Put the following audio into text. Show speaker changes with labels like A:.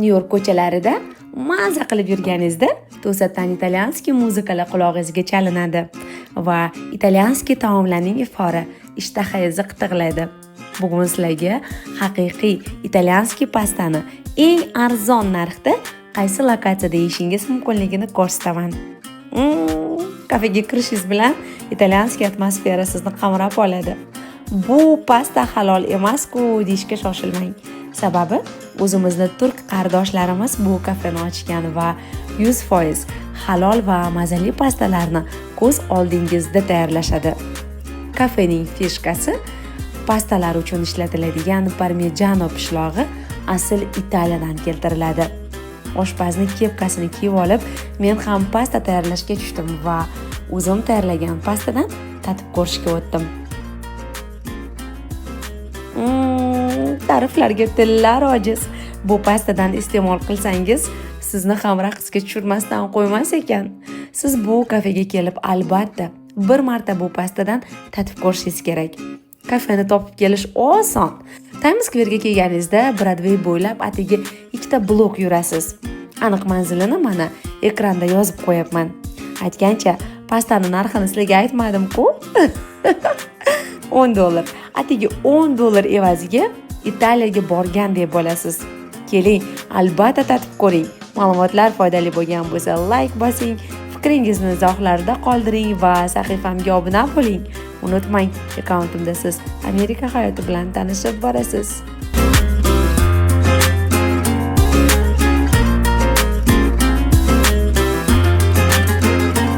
A: Nyu-York ko'chalarida maza qilib yurganingizda to'satdan italyanskiy muzikalar qulog'ingizga chalinadi va italyanskiy taomlarning ifori ishtahangizni qitiqlaydi. Bugun sizlarga haqiqiy italyanskiy pastani eng arzon narxda qaysi lokatsiyada yeyishingiz mumkinligini ko'rsataman. Kafega kirishingiz bilan italyanskiy atmosfera sizni qamrab oladi. Bu pasta halol emas-ku deyishga shoshilmang. Sababi o'zimizni turk qardoshlarimiz bu kafeni ochgan va 100% halol va mazali pastalarni ko'z oldingizda tayyorlashadi. Kafening fishkasi pastalar uchun ishlatiladigan parmejano pishlog'i asl Italiyadan keltiriladi. Oshpazni kepkasini kiyib olib, men ham pasta tayyorlashga tushdim va o'zim tayyorlagan pastadan tatib ko'rishga o'tdim. Ta'riflarga tillar ojiz. Bu pastadan iste'mol qilsangiz, sizni ham raqsga tushirmasdan qo'ymas ekan. Siz bu kafega kelib albatta bir marta bu pastadan tatib ko'rishingiz kerak. Kafeni topib kelish oson. Times Square'ga kelganingizda Broadway bo'ylab atigi ikkita blok yurasiz. Aniq manzilini mana ekranda yozib qo'yapman. Aytgancha, pastani narxini sizlarga aytmadim-ku. $10. Atigi $10 evaziga Italiyaga borgan deb bo'lasiz. Keling, albatta tatib ko'ring. Ma'lumotlar foydali bo'lgan bo'lsa, like bosing, fikringizni izohlarda qoldiring va sahifamga obuna bo'ling. Unutmang, akkauntimda siz Amerika hayoti bilan tanishib borasiz.